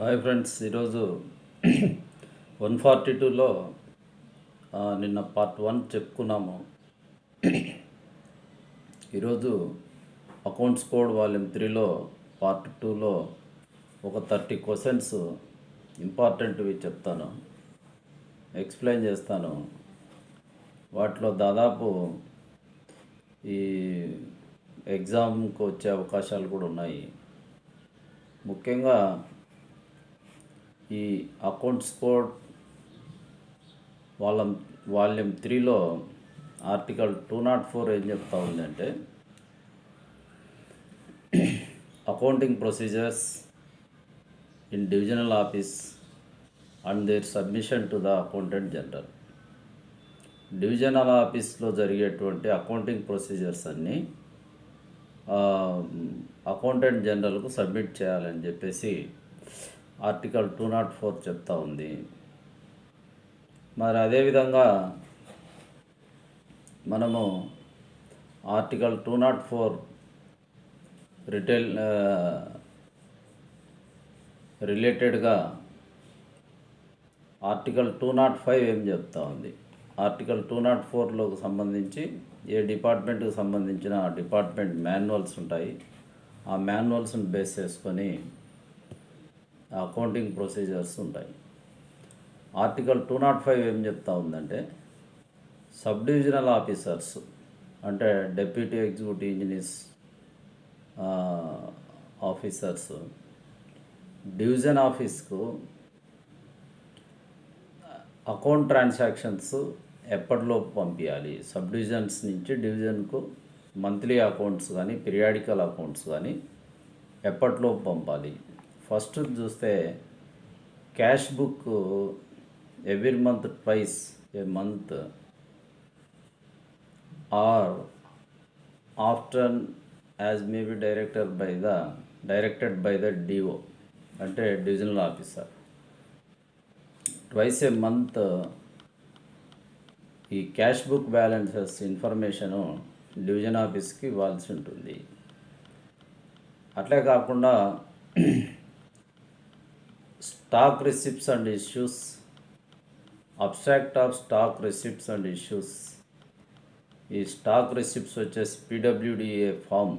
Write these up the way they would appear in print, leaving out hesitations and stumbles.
Hi friends, ఈరోజు 142లో నిన్న part 1 చెప్పుకున్నాము. ఈరోజు అకౌంట్స్ కోడ్ వాల్యూమ్ 3లో పార్ట్ 2లో ఒక 30 క్వశ్చన్స్ ఇంపార్టెంట్వి చెప్తాను, ఎక్స్ప్లెయిన్ చేస్తాను. వాటిలో దాదాపు ఈ ఎగ్జామ్కి వచ్చే అవకాశాలు కూడా ఉన్నాయి. ముఖ్యంగా ఈ అకౌంట్స్ కోడ్ వాల్యూమ్ 3లో ఆర్టికల్ 204 ఏం చెప్తా ఉందంటే, accounting procedures in divisional office and their submission to the accountant general. Divisional ఆఫీస్లో జరిగేటువంటి అకౌంటింగ్ ప్రొసీజర్స్ అన్నీ అకౌంటెంట్ జనరల్కు సబ్మిట్ చేయాలని చెప్పేసి ఆర్టికల్ 204 చెప్తా ఉంది. మరి అదేవిధంగా మనము ఆర్టికల్ 204 రిలేటెడ్గా ఆర్టికల్ 205 ఏం చెప్తా ఉంది. ఆర్టికల్ 204లోకి సంబంధించి ఏ డిపార్ట్మెంట్కి సంబంధించిన డిపార్ట్మెంట్ మాన్యువల్స్ ఉంటాయి. ఆ మాన్యువల్స్ని బేస్ చేసుకొని అకౌంటింగ్ ప్రొసీజర్స్ ఉంటాయి. ఆర్టికల్ 205 ఏం చెప్తా ఉందంటే, సబ్ డివిజనల్ ఆఫీసర్స్ అంటే deputy executive engineers officers division ఆఫీస్కు అకౌంట్ ట్రాన్సాక్షన్స్ ఎప్పటిలోపు పంపించాలి. సబ్ డివిజన్స్ నుంచి డివిజన్కు మంత్లీ అకౌంట్స్ కానీ పీరియాడికల్ అకౌంట్స్ కానీ ఎప్పటిలోపు పంపాలి. ఫస్ట్ చూస్తే cash book every month twice a month or after as may be directed by the DO అంటే divisional officer. Twice a month ఈ cash book balances information division ఆఫీస్కి ఇవ్వాల్సి ఉంటుంది. అట్లే కాకుండా stock receipts and issues, abstract of stock receipts and issues. ఈ stock receipts వచ్చేసి PWDA form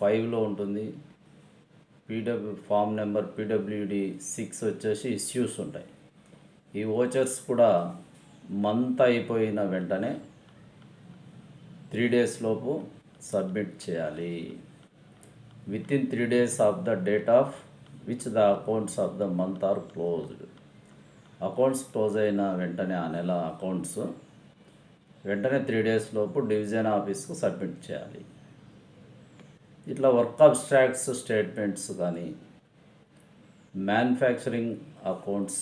5లో ఉంటుంది. ఫామ్ నెంబర్ పీడబ్ల్యూడి 6 వచ్చేసి ఇష్యూస్ ఉంటాయి. ఈ ఓచర్స్ కూడా మంత్ అయిపోయిన వెంటనే 3 days లోపు సబ్మిట్ చేయాలి. With in 3 days of the date of which the accounts of the month or closed. Accounts close అయిన వెంటనే ఆ నెల అకౌంట్స్ వెంటనే 3 days లోపు డివిజన్ ఆఫీస్కు సబ్మిట్ చేయాలి. ఇట్లా వర్క్ అబ్స్ట్రాక్ట్స్ స్టేట్మెంట్స్ కానీ మ్యానుఫ్యాక్చరింగ్ అకౌంట్స్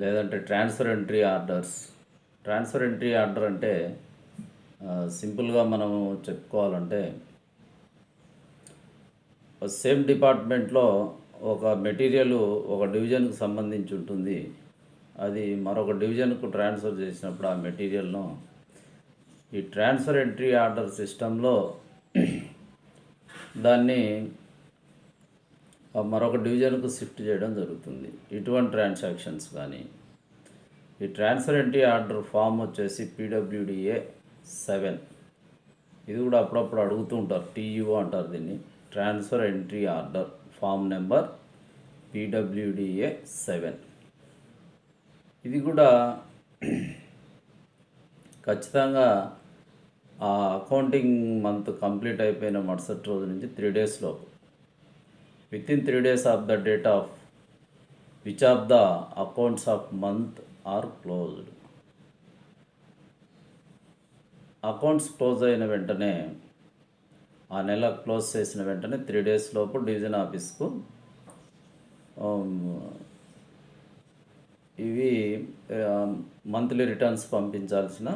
లేదంటే transfer entry orders. Transfer entry order అంటే సింపుల్గా మనము చెప్పుకోవాలంటే, సేమ్ డిపార్ట్మెంట్లో ఒక మెటీరియల్ ఒక డివిజన్కు సంబంధించి ఉంటుంది. అది మరొక డివిజన్కు ట్రాన్స్ఫర్ చేసినప్పుడు ఆ మెటీరియల్ను ఈ ట్రాన్స్ఫర్ ఎంట్రీ ఆర్డర్ సిస్టంలో దాన్ని మరొక డివిజన్కు షిఫ్ట్ చేయడం జరుగుతుంది. ఇటువంటి ట్రాన్సాక్షన్స్ కానీ ఈ ట్రాన్స్ఫర్ ఎంట్రీ ఆర్డర్ ఫామ్ వచ్చేసి పీడబ్ల్యూడిఏ 7. ఇది కూడా అప్పుడప్పుడు అడుగుతూ ఉంటారు, టీయూఓ అంటారు దీన్ని. Transfer entry order form number PWDA 7. ఇది కూడా ఖచ్చితంగా ఆ అకౌంటింగ్ మంత్ కంప్లీట్ అయిపోయిన మరుసటి రోజు నుంచి 3 days లోపు with in 3 days of the date of which of the accounts of month are closed. Accounts close అయిన వెంటనే ఆ నెల క్లోజ్ చేసిన వెంటనే 3 days లోపు డివిజన్ ఆఫీస్కు ఇవి మంత్లీ రిటర్న్స్ పంపించాల్సిన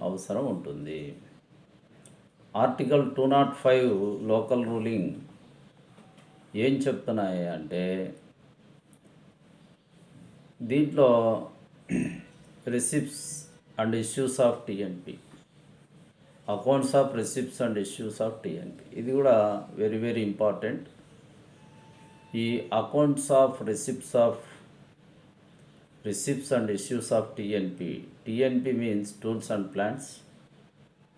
అవసరం ఉంటుంది. ఆర్టికల్ 205 లోకల్ రూలింగ్ ఏం చెప్తున్నాయి అంటే, దీంట్లో receipts and issues of TNP, accounts of receipts and issues of TNP, ఇది కూడా వెరీ వెరీ ఇంపార్టెంట్. ఈ accounts of receipts and issues of TNP. TNP means tools and plants.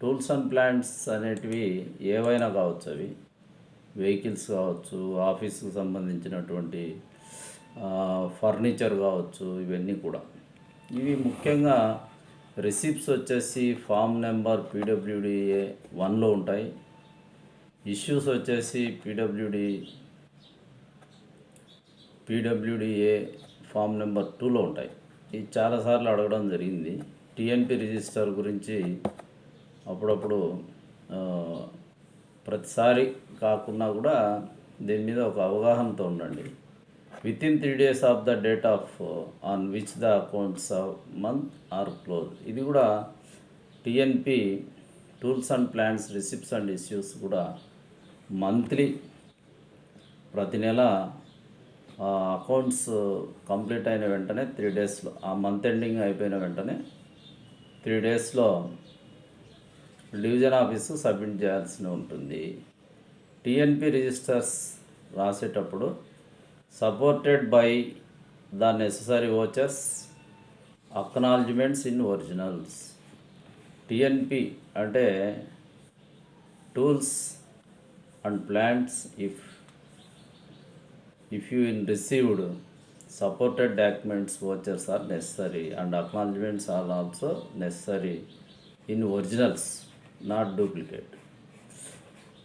Tools and plants అనేటివి ఏవైనా కావచ్చు, అవి వెహికల్స్ కావచ్చు, ఆఫీస్కి సంబంధించినటువంటి ఫర్నిచర్ కావచ్చు, ఇవన్నీ కూడా. ఇవి ముఖ్యంగా రిసిప్ట్స్ వచ్చేసి ఫామ్ నెంబర్ పీడబ్ల్యూడిఏ 1లో ఉంటాయి. ఇష్యూస్ వచ్చేసి పీడబ్ల్యూడిఏ ఫామ్ నెంబర్ 2లో ఉంటాయి. ఇది చాలాసార్లు అడగడం జరిగింది. టిఎన్పి రిజిస్టర్ గురించి అప్పుడప్పుడు ప్రతిసారి కాకుండా కూడా దీని మీద ఒక అవగాహనతో ఉండండి. Within 3 days of the date of on which the accounts of month are close. ఇది కూడా TNP tools and plans receipts and issues కూడా మంత్లీ ప్రతి నెల అకౌంట్స్ కంప్లీట్ అయిన వెంటనే 3 daysలో, ఆ మంత్ ఎండింగ్ అయిపోయిన వెంటనే 3 daysలో డివిజన్ ఆఫీసు సబ్మిట్ చేయాల్సి ఉంటుంది. టిఎన్పి రిజిస్టర్స్ రాసేటప్పుడు supported by the necessary vouchers, acknowledgements in originals. TNP అంటే tools and plants if you in received supported documents vouchers are necessary and acknowledgements are also necessary in originals, not duplicate.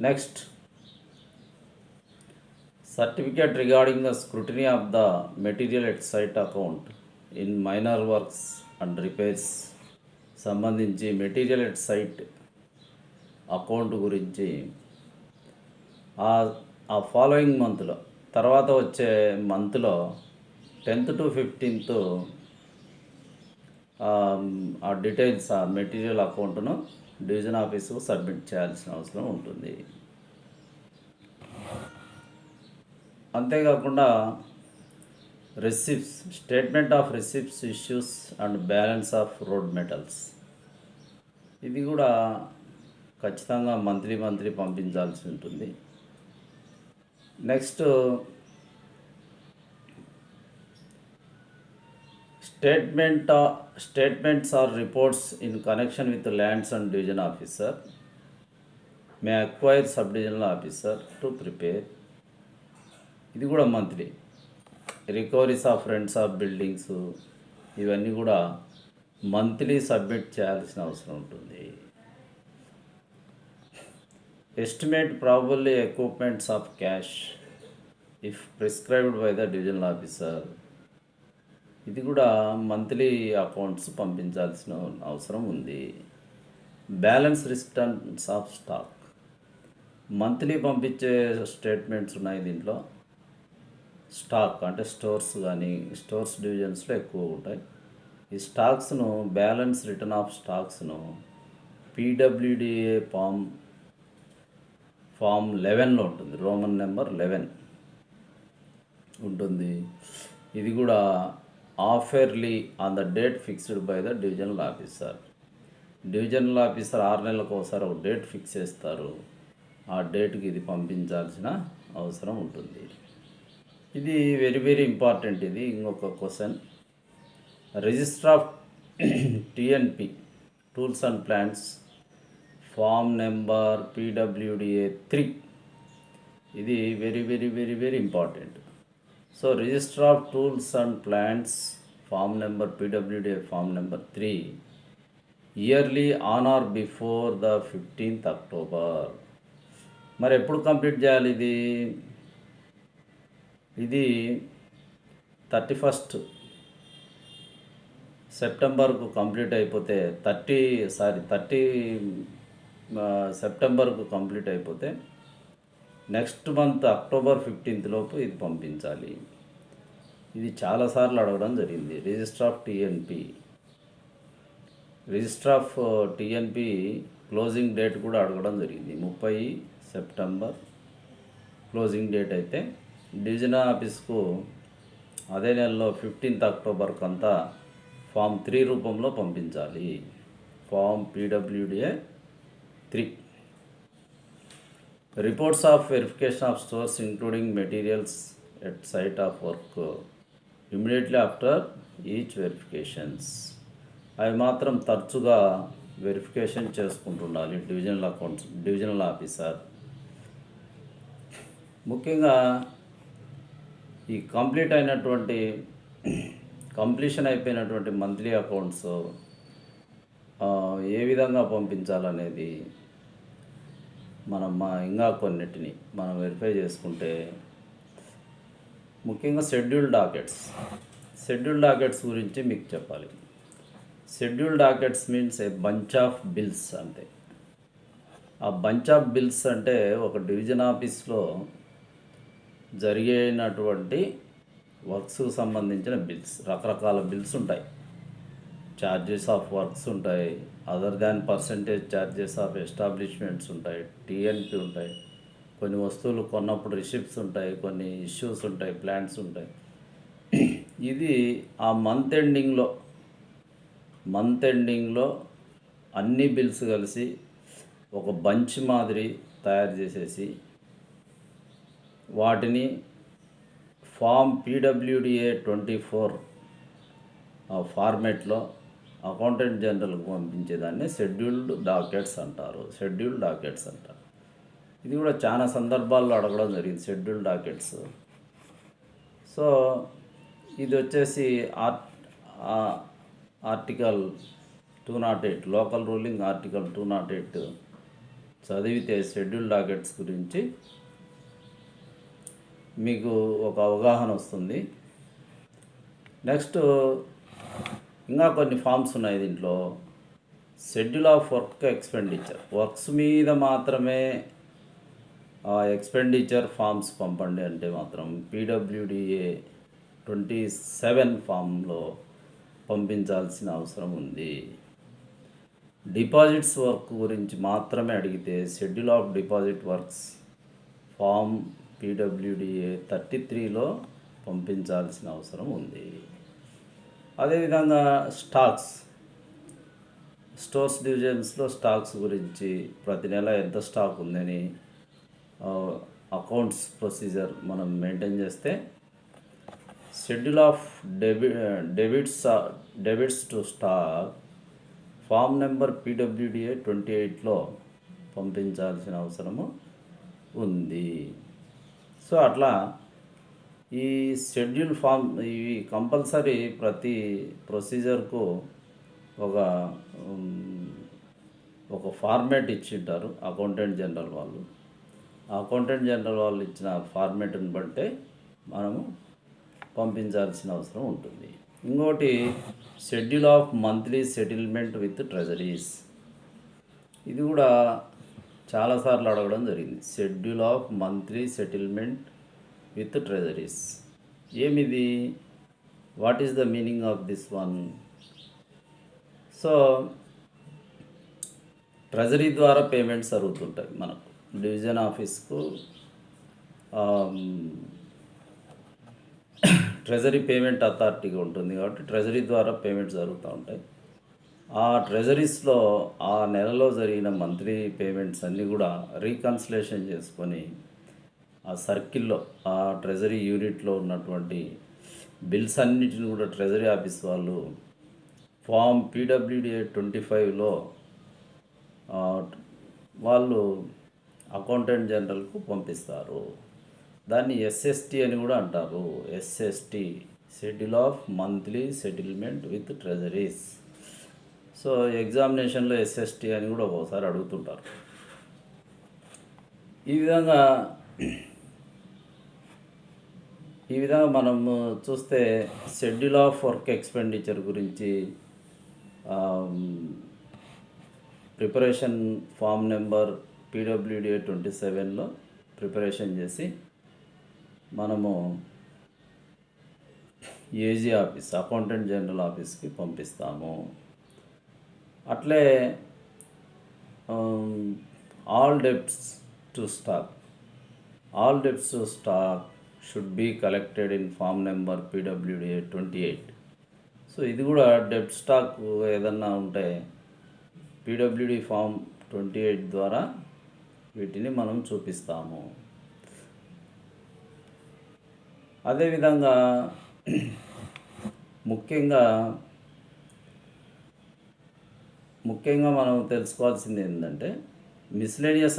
Next, certificate regarding the scrutiny of the material at site account in minor works and repairs. సంబంధించి material at site account గురించి ఆ following మంత్లో, తర్వాత వచ్చే మంత్లో 10th to 15th ఆ details, ఆ material అకౌంట్ను డివిజన్ ఆఫీసుకు సబ్మిట్ చేయాల్సిన అవసరం ఉంటుంది. అంతేకాకుండా receipts, statement of receipts, issues and balance of road metals. ఇది కూడా ఖచ్చితంగా మంత్లీ పంపించాల్సి ఉంటుంది. Next, statements or reports in connection with lands and division officer may acquire sub divisional officer to prepare. ఇది కూడా monthly. Recoveries of rents of buildings, ఇవన్నీ కూడా monthly submit చేయాల్సిన అవసరం ఉంటుంది. Estimate probably equipments of cash if prescribed by the divisional officer. ఇది కూడా monthly accounts పంపించాల్సిన అవసరం ఉంది. Balance returns of stock, monthly పంపించే స్టేట్మెంట్స్ ఉన్నాయి దీంట్లో. స్టాక్ అంటే స్టోర్స్ కానీ, స్టోర్స్ డివిజన్స్లో ఎక్కువ ఉంటాయి. ఈ స్టాక్స్ను, బ్యాలెన్స్ రిటర్న్ ఆఫ్ స్టాక్స్ను పీడబ్ల్యూడిఏ ఫామ్ 11లో ఉంటుంది. రోమన్ నెంబర్ 11 ఉంటుంది. ఇది కూడా half yearly on the date fixed by the divisional officer. Divisional officer 6 నెలలకు ఒకసారి ఒక డేట్ ఫిక్స్ చేస్తారు. ఆ డేట్కి ఇది పంపించాల్సిన అవసరం ఉంటుంది. ఇది వెరీ ఇంపార్టెంట్. ఇది ఇంకొక question. Register of TNP tools and plants form number PWDA 3. ఇది very important. So register of tools and plants form number PWDA form number 3 yearly on or before the 15th October. మరి ఎప్పుడు complete చేయాలి ఇది 31st సెప్టెంబర్కు complete అయిపోతే 30 సెప్టెంబర్కు complete అయిపోతే next month October 15th లోపు ఇది పంపించాలి. ఇది చాలాసార్లు అడగడం జరిగింది. రిజిస్టర్ ఆఫ్ టిఎన్పి క్లోజింగ్ డేట్ కూడా అడగడం జరిగింది. 30 సెప్టెంబర్ క్లోజింగ్ డేట్ అయితే డివిజన్ ఆఫీస్కు అదే నెలలో 15th అక్టోబర్కి అంతా ఫామ్ 3 రూపంలో పంపించాలి. Form PWDA 3. Reports of verification of stores including materials at site of work immediately after each verifications. అవి మాత్రం తరచుగా వెరిఫికేషన్ చేసుకుంటుండాలి డివిజనల్ ఆఫీసర్. ముఖ్యంగా ఈ కంప్లీషన్ అయిపోయినటువంటి మంత్లీ అకౌంట్స్ ఏ విధంగా పంపించాలనేది ఇంకా కొన్నిటిని మనం వెరిఫై చేసుకుంటే, ముఖ్యంగా షెడ్యూల్డ్ డాకెట్స్ గురించి మీకు చెప్పాలి. Scheduled dockets means a bunch of bills. అంటే ఆ బంచ్ ఆఫ్ బిల్స్ అంటే ఒక డివిజన్ ఆఫీస్లో జరిగినటువంటి వర్క్స్కు సంబంధించిన బిల్స్, రకరకాల బిల్స్ ఉంటాయి. ఛార్జెస్ ఆఫ్ వర్క్స్ ఉంటాయి, other than percentage charges of establishments ఉంటాయి, టీఎన్పి ఉంటాయి, కొన్ని వస్తువులు కొన్నప్పుడు రిసిప్ట్స్ ఉంటాయి, కొన్ని ఇష్యూస్ ఉంటాయి, ప్లాన్స్ ఉంటాయి. ఇది ఆ మంత్ ఎండింగ్లో అన్ని బిల్స్ కలిసి ఒక బంచ్ మాదిరి తయారు చేసేసి వాటిని ఫామ్ PWDA 24 ఫార్మేట్లో అకౌంటెంట్ జనరల్కి పంపించేదాన్ని షెడ్యూల్డ్ డాకెట్స్ అంటారు. ఇది కూడా చాలా సందర్భాల్లో అడగడం జరిగింది, షెడ్యూల్డ్ డాకెట్స్. సో ఇది వచ్చేసి ఆర్టికల్ 208, లోకల్ రూలింగ్ ఆర్టికల్ 208 చదివితే షెడ్యూల్డ్ డాకెట్స్ గురించి మీకు ఒక అవగాహన వస్తుంది. నెక్స్ట్ ఇంకా కొన్ని ఫామ్స్ ఉన్నాయి దీంట్లో. Schedule of work expenditure, works మీద మాత్రమే ఎక్స్పెండిచర్ ఫామ్స్ పంపండి అంటే మాత్రం PWDA 27 ఫామ్లో పంపించాల్సిన అవసరం ఉంది. డిపాజిట్స్ వర్క్ గురించి మాత్రమే అడిగితే schedule of deposit works form PWDA 33లో పంపించాల్సిన అవసరం ఉంది. అదేవిధంగా స్టోర్స్ డివిజన్స్లో స్టాక్స్ గురించి ప్రతి నెల ఎంత స్టాక్ ఉందని అకౌంట్స్ ప్రొసీజర్ మనం మెయింటైన్ చేస్తే schedule of debits to stock form number PWDA 28లో పంపించాల్సిన అవసరము ఉంది. సో అట్లా ఈ షెడ్యూల్ ఫామ్ ఇవి కంపల్సరీ ప్రతి ప్రొసీజర్కు ఒక ఫార్మేట్ ఇచ్చింటారు అకౌంటెంట్ జనరల్ వాళ్ళు. అకౌంటెంట్ జనరల్ వాళ్ళు ఇచ్చిన ఫార్మేట్ని బట్టే మనము పంపించాల్సిన అవసరం ఉంటుంది. ఇంకోటి schedule of monthly settlement with treasuries. ఇది కూడా చాలాసార్లు అడగడం జరిగింది. Schedule of monthly settlement with treasuries ఏమిది? What is the meaning of this one? So treasury ద్వారా పేమెంట్స్ జరుగుతుంటాయి మనకు. డివిజన్ ఆఫీస్కు ట్రెజరీ పేమెంట్ అథారిటీగా ఉంటుంది కాబట్టి ట్రెజరీ ద్వారా పేమెంట్స్ జరుగుతూ ఉంటాయి. ఆ ట్రెజరీస్లో ఆ నెలలో జరిగిన మంత్లీ పేమెంట్స్ అన్నీ కూడా రీకన్సిలేషన్ చేసుకొని ఆ సర్కిల్లో ఆ ట్రెజరీ యూనిట్లో ఉన్నటువంటి బిల్స్ అన్నిటిని కూడా ట్రెజరీ ఆఫీస్ వాళ్ళు ఫామ్ PWDA 25లో వాళ్ళు అకౌంటెంట్ జనరల్కు పంపిస్తారు. దాన్ని SST అని కూడా అంటారు. SST, schedule of monthly settlement with treasuries. So ఎగ్జామినేషన్లో SST అని కూడా ఒకసారి అడుగుతుంటారు. ఈ విధంగా మనము చూస్తే షెడ్యూల్ ఆఫ్ వర్క్ ఎక్స్పెండిచర్ గురించి ప్రిపరేషన్ ఫామ్ నెంబర్ PWDA 27లో ప్రిపరేషన్ చేసి మనము AG ఆఫీస్, అకౌంటెంట్ జనరల్ ఆఫీస్కి పంపిస్తాము. అట్లే all debts to stock should be collected in form number PWDA 28. So ఇది కూడా డెబ్ట్ స్టాక్ ఏదన్నా ఉంటే PWD ఫామ్ 28 ద్వారా వీటిని మనం చూపిస్తాము. అదేవిధంగా ముఖ్యంగా ముఖ్యంగా మనం తెలుసుకోవాల్సింది ఏంటంటే మిస్లేనియస్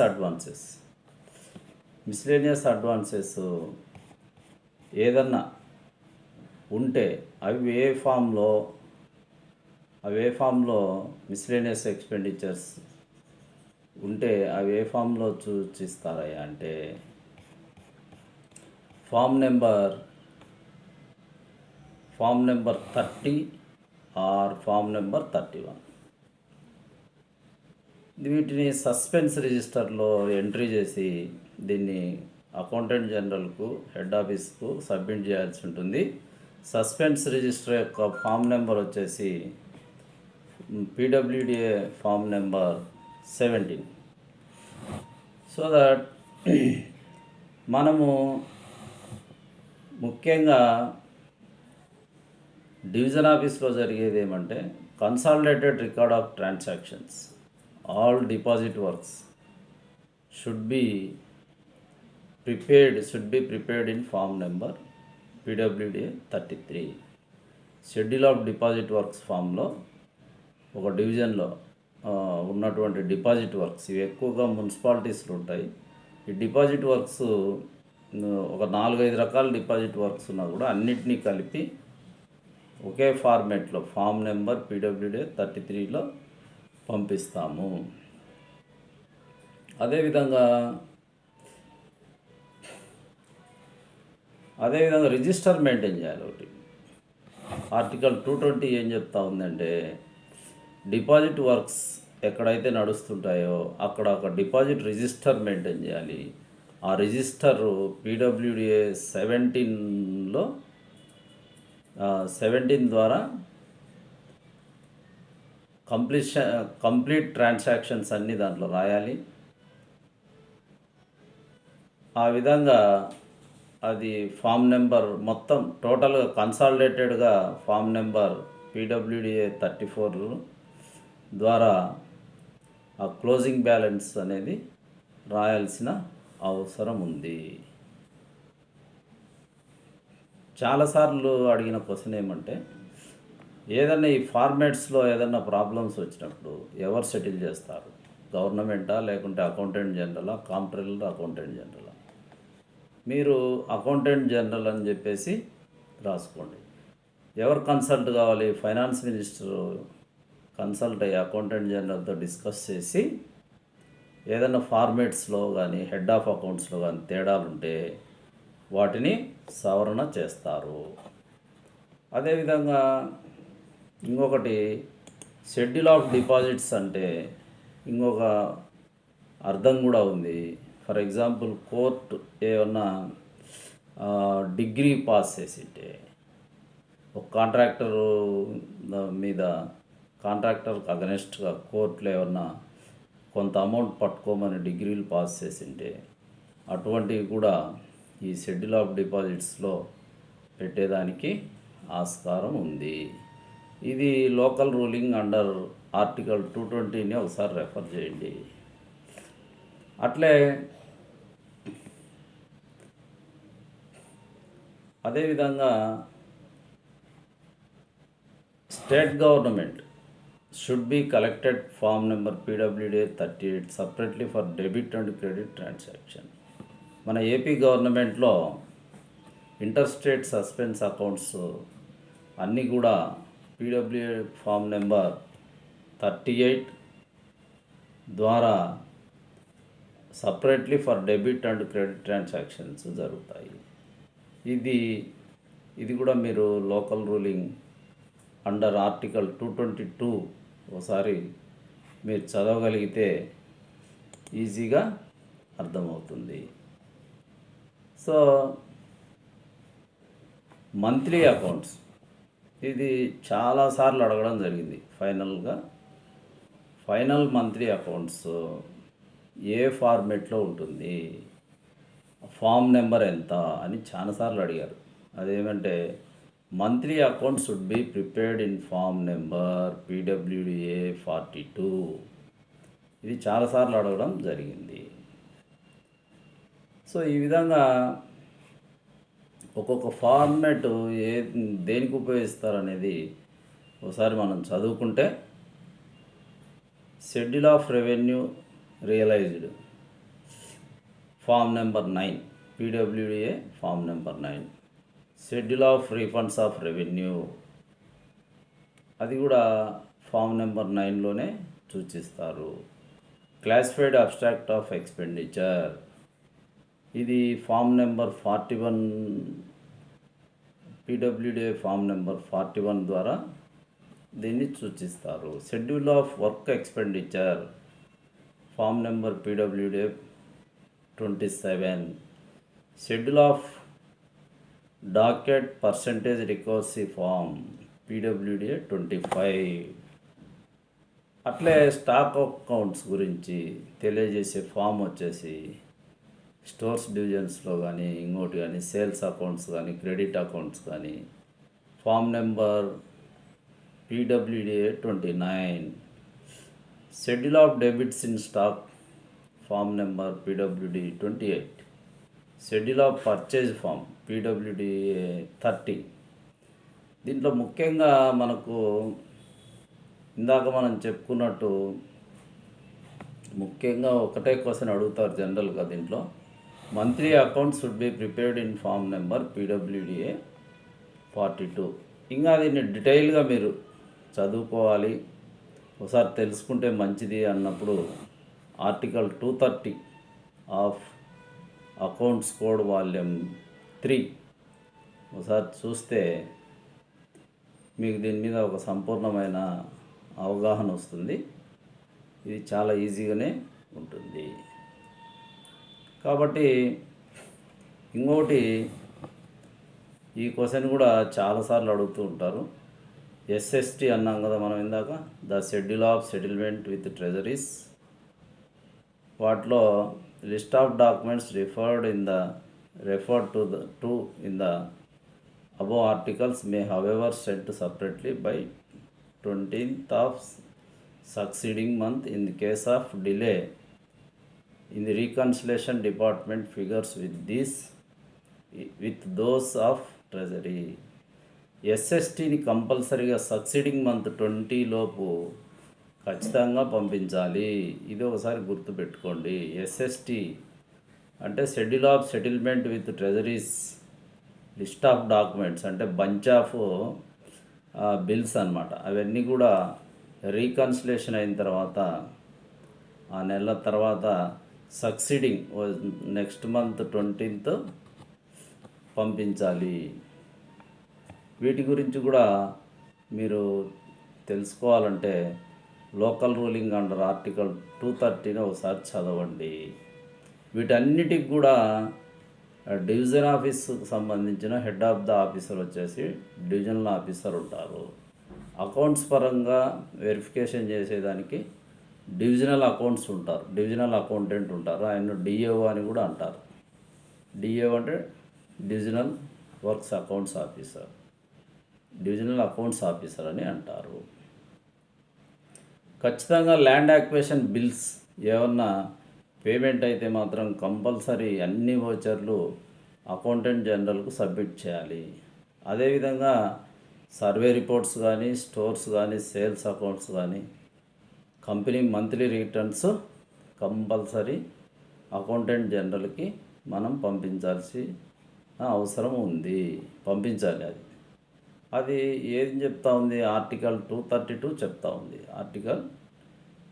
అడ్వాన్సెస్ ఏదన్నా ఉంటే అవి ఏ ఫామ్లో మిస్లేనియస్ ఎక్స్పెండిచర్స్ ఉంటే అవి ఏ ఫామ్లో సూచిస్తారయ్యా అంటే form number 30 or form number 31. వీటిని సస్పెన్స్ రిజిస్టర్లో ఎంట్రీ చేసి దీన్ని అకౌంటెంట్ జనరల్కు హెడ్ ఆఫీస్కు సబ్మిట్ చేయాల్సి ఉంటుంది. సస్పెన్స్ రిజిస్టర్ యొక్క ఫామ్ నెంబర్ వచ్చేసి PWDA form number 17. So that మనము ముఖ్యంగా డివిజన్ ఆఫీస్లో జరిగేది ఏమంటే consolidated record of transactions all deposit works should be prepared in form number PWDA 33. Schedule of deposit works ఫామ్లో ఒక డివిజన్లో ఉన్నటువంటి డిపాజిట్ వర్క్స్ ఇవి ఎక్కువగా మున్సిపాలిటీస్లో ఉంటాయి. ఈ డిపాజిట్ వర్క్స్ ఒక 4-5 రకాల డిపాజిట్ వర్క్స్ ఉన్నా కూడా అన్నిటినీ కలిపి ఒకే ఫార్మేట్లో ఫామ్ నెంబర్ PWDA 33లో పంపిస్తాము. అదేవిధంగా రిజిస్టర్ మెయింటైన్ చేయాలి. ఒకటి ఆర్టికల్ 220 ఏం చెప్తా ఉందంటే డిపాజిట్ వర్క్స్ ఎక్కడైతే నడుస్తుంటాయో అక్కడ ఒక డిపాజిట్ రిజిస్టర్ మెయింటైన్ చేయాలి. ఆ రిజిస్టర్ PWDA 17 ద్వారా కంప్లీట్ ట్రాన్సాక్షన్స్ అన్నీ దాంట్లో రాయాలి. ఆ విధంగా అది ఫామ్ నెంబర్ మొత్తం టోటల్గా కన్సాలిడేటెడ్గా ఫామ్ నెంబర్ PWDA 34 ద్వారా ఆ క్లోజింగ్ బ్యాలెన్స్ అనేది రాయాల్సిన అవసరం ఉంది. చాలాసార్లు అడిగిన క్వశ్చన్ ఏమంటే ఏదన్నా ఈ ఫార్మాట్స్లో ఏదన్నా ప్రాబ్లమ్స్ వచ్చినప్పుడు ఎవరు సెటిల్ చేస్తారు? గవర్నమెంటా లేకుంటే అకౌంటెంట్ జనరలా, కాంప్ట్రోలర్ అకౌంటెంట్ జనరలా? మీరు అకౌంటెంట్ జనరల్ అని చెప్పేసి రాసుకోండి. ఎవరు కన్సల్ట్ కావాలి? ఫైనాన్స్ మినిస్టర్ కన్సల్ట్ అయ్యి అకౌంటెంట్ జనరల్తో డిస్కస్ చేసి ఏదైనా ఫార్మేట్స్లో కానీ హెడ్ ఆఫ్ అకౌంట్స్లో కానీ తేడాలు ఉంటే వాటిని సవరణ చేస్తారు. అదేవిధంగా ఇంకొకటి షెడ్యూల్ ఆఫ్ డిపాజిట్స్ అంటే ఇంకొక అర్థం కూడా ఉంది. ఫర్ ఎగ్జాంపుల్ కోర్టు ఏమన్నా డిగ్రీ పాస్ చేసింటే ఒక కాంట్రాక్టర్కి అగనెస్ట్గా కోర్టులో ఏమన్నా కొంత అమౌంట్ పట్టుకోమని డిగ్రీలు పాస్ చేసింటే అటువంటివి కూడా ఈ షెడ్యూల్ ఆఫ్ డిపాజిట్స్లో పెట్టేదానికి ఆస్కారం ఉంది. ఇది లోకల్ రూలింగ్ అండర్ ఆర్టికల్ 220ని ఒకసారి రెఫర్ చేయండి. అదేవిధంగా state government should be collected form number PWDA 38 separately for debit and credit transaction. మన ఏపీ గవర్నమెంట్లో ఇంటర్ స్టేట్ సస్పెన్స్ అకౌంట్స్ అన్నీ కూడా PWDA ఫామ్ నెంబర్ 38 ద్వారా separately for debit and credit transactions జరుగుతాయి. ఇది కూడా మీరు లోకల్ రూలింగ్ అండర్ ఆర్టికల్ 222 ఒకసారి మీరు చదవగలిగితే ఈజీగా అర్థమవుతుంది. సో మంత్లీ అకౌంట్స్ ఇది చాలాసార్లు అడగడం జరిగింది. ఫైనల్ మంత్లీ అకౌంట్స్ ఏ ఫార్మేట్లో ఉంటుంది, ఫామ్ నెంబర్ ఎంత అని చాలాసార్లు అడిగారు. అదేమంటే monthly account should be prepared in form number PWDA 42. ఇది చాలాసార్లు అడగడం జరిగింది. సో ఈ విధంగా ఒక్కొక్క ఫార్మాట్ ఏ దేనికి ఉపయోగిస్తారనేది ఒకసారి మనం చదువుకుంటే, schedule of revenue realised form number 9, PWDA form number 9, schedule of refunds of revenue అది కూడా ఫామ్ నెంబర్ 9లోనే సూచిస్తారు. క్లాసిఫైడ్ అబ్స్ట్రాక్ట్ ఆఫ్ ఎక్స్పెండిచర్ ఇది form number 41, PWDA form number 41 ద్వారా దీన్ని సూచిస్తారు. Schedule of work expenditure form number PWDA 27, schedule of docket percentage recovery form PWDA 25. అట్లే stock accounts గురించి తెలియజేసే ఫామ్ వచ్చేసి స్టోర్స్ డివిజన్స్లో కానీ ఇంకోటి కానీ సేల్స్ అకౌంట్స్ కానీ క్రెడిట్ అకౌంట్స్ కానీ form number PWDA 29, schedule of debits in stock form number PWD 28, schedule of purchase form PWDA 30. దీంట్లో ముఖ్యంగా మనకు ఇందాక మనం చెప్పుకున్నట్టు ముఖ్యంగా ఒకటే క్వశ్చన్ అడుగుతారు జనరల్గా దీంట్లో. Monthly accounts should be prepared in form number PWDA 42. ఇంకా దీన్ని డీటెయిల్గా మీరు చదువుకోవాలి, ఒకసారి తెలుసుకుంటే మంచిది అన్నప్పుడు article 230 of accounts code volume 3 ఒకసారి చూస్తే మీకు దీని మీద ఒక సంపూర్ణమైన అవగాహన వస్తుంది. ఇది చాలా ఈజీగానే ఉంటుంది. కాబట్టి ఇంకోటి, ఈ క్వశ్చన్ కూడా చాలాసార్లు అడుగుతూ ఉంటారు. ఎస్ఎస్టీ అన్నాం కదా మనం ఇందాక, the schedule of settlement with treasuries. వాటిలో list of documents referred to in the above articles may however sent separately by 20th of succeeding month in the case of delay in the reconciliation department figures with those of treasury. ఎస్ఎస్టీని కంపల్సరీగా succeeding month 20 లోపు ఖచ్చితంగా పంపించాలి. ఇది ఒకసారి గుర్తుపెట్టుకోండి. SST అంటే schedule of settlement with treasuries list of documents అంటే bunch of bills అన్నమాట. అవన్నీ కూడా రీకన్సిలేషన్ అయిన తర్వాత ఆ నెల తర్వాత సక్సీడింగ్ నెక్స్ట్ మంత్ 20th పంపించాలి. వీటి గురించి కూడా మీరు తెలుసుకోవాలంటే లోకల్ రూలింగ్ అండర్ ఆర్టికల్ 230 ఒకసారి చదవండి. వీటన్నిటికి కూడా డివిజన్ ఆఫీస్కి సంబంధించిన హెడ్ ఆఫ్ ద ఆఫీసర్ వచ్చేసి డివిజనల్ ఆఫీసర్ ఉంటారు. అకౌంట్స్ పరంగా వెరిఫికేషన్ చేసేదానికి డివిజనల్ అకౌంట్స్ ఉంటారు, డివిజనల్ అకౌంటెంట్ ఉంటారు. ఆయన డిఏఓ అని కూడా అంటారు. డిఏఓ అంటే divisional works accounts officer, divisional accounts officer అని అంటారు. ఖచ్చితంగా ల్యాండ్ యాక్విజిషన్ బిల్స్ ఏమన్నా పేమెంట్ అయితే మాత్రం కంపల్సరీ అన్ని వోచర్లు అకౌంటెంట్ జనరల్కు సబ్మిట్ చేయాలి. అదేవిధంగా సర్వే రిపోర్ట్స్ కానీ స్టోర్స్ కానీ సేల్స్ అకౌంట్స్ కానీ company monthly returns compulsory accountant జనరల్కి మనం పంపించాల్సి అవసరం ఉంది, పంపించాలి. అది ఏం చెప్తా ఉంది? ఆర్టికల్ 232 చెప్తా ఉంది. ఆర్టికల్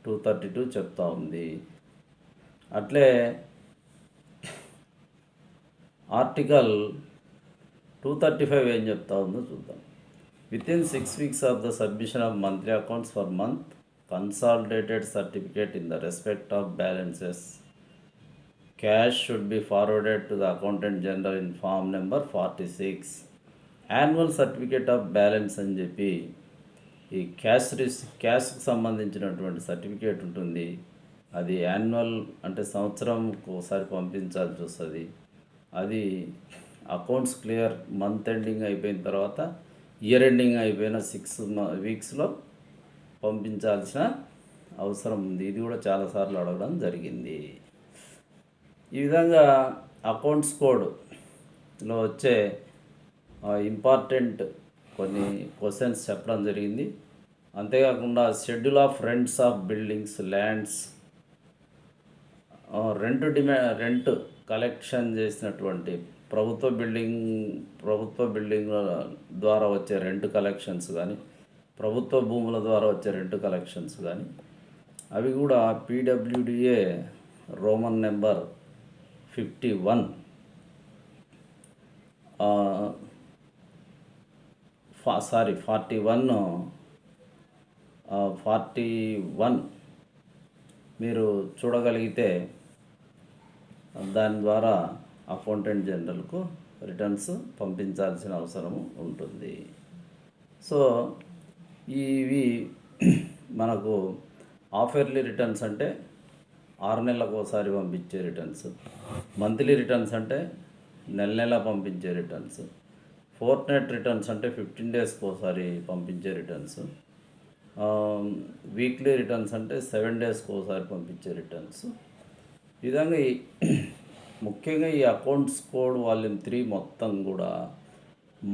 232 చెప్తా ఉంది. అట్లే ఆర్టికల్ 235 ఏం చెప్తా ఉందో చూద్దాం. Within 6 weeks of the submission of monthly accounts for month consolidated certificate in the respect of balances cash should be forwarded to the accountant general in form number 46. Annual certificate of balance అని చెప్పి ఈ క్యాష్కి సంబంధించినటువంటి certificate ఉంటుంది. అది annual అంటే సంవత్సరంకి ఒకసారి పంపించాల్సి వస్తుంది. అది అకౌంట్స్ క్లియర్ మంత్ ఎండింగ్ అయిపోయిన తర్వాత ఇయర్ ఎండింగ్ అయిపోయిన 6 weeksలో పంపించాల్సిన అవసరం ఉంది. ఇది కూడా చాలాసార్లు అడగడం జరిగింది. ఈ విధంగా అకౌంట్స్ కోడ్లో వచ్చే ఇంపార్టెంట్ కొన్ని క్వశ్చన్స్ చెప్పడం జరిగింది. అంతేకాకుండా schedule of rents of buildings, lands, rent collection చేసినటువంటి ప్రభుత్వ బిల్డింగ్ ద్వారా వచ్చే రెంట్ కలెక్షన్స్ కానీ, ప్రభుత్వ భూముల ద్వారా వచ్చే రెంట్ కలెక్షన్స్ కానీ, అవి కూడా పీడబ్ల్యూడిఏ రోమన్ నెంబర్ 51 41 మీరు చూడగలిగితే దాని ద్వారా అకౌంటెంట్ జనరల్కు రిటర్న్స్ పంపించాల్సిన అవసరం ఉంటుంది. సో ఇవి మనకు హాఫ్ ఇయర్లీ రిటర్న్స్ అంటే 6 నెలలకు ఒకసారి పంపించే రిటర్న్స్, మంత్లీ రిటర్న్స్ అంటే నెల పంపించే రిటర్న్స్, ఫోర్ట్నైట్ రిటర్న్స్ అంటే 15 డేస్కి ఒకసారి పంపించే రిటర్న్స్, వీక్లీ రిటర్న్స్ అంటే 7 డేస్కి ఒకసారి పంపించే రిటర్న్స్. ఈ విధంగా ముఖ్యంగా ఈ అకౌంట్స్ కోడ్ వాల్యూమ్ 3 మొత్తం కూడా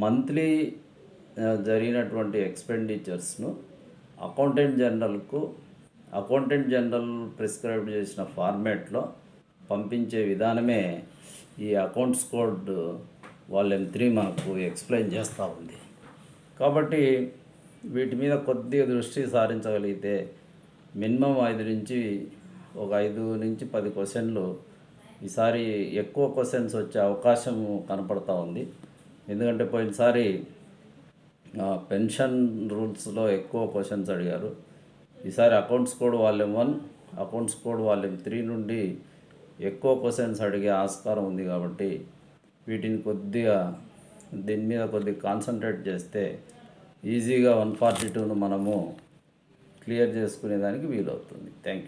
మంత్లీ జరిగినటువంటి ఎక్స్పెండిచర్స్ను అకౌంటెంట్ జనరల్ ప్రిస్క్రైబ్ చేసిన ఫార్మేట్లో పంపించే విధానమే ఈ అకౌంట్స్ కోడ్ వాల్యూమ్ 3 మనకు ఎక్స్ప్లెయిన్ చేస్తూ ఉంది. కాబట్టి వీటి మీద కొద్దిగా దృష్టి సారించగలిగితే మినిమం 5 నుంచి 10 క్వశ్చన్లు ఈసారి ఎక్కువ క్వశ్చన్స్ వచ్చే అవకాశం కనపడతా ఉంది. ఎందుకంటే పోయినసారి పెన్షన్ రూల్స్లో ఎక్కువ క్వశ్చన్స్ అడిగారు. ఈసారి accounts code volume 1, accounts code volume 3 నుండి ఎక్కువ క్వశ్చన్స్ అడిగే ఆస్కారం ఉంది. కాబట్టి దీని మీద కొద్దిగా కాన్సన్ట్రేట్ చేస్తే ఈజీగా 142ను మనము క్లియర్ చేసుకునేదానికి వీలవుతుంది. Thank you.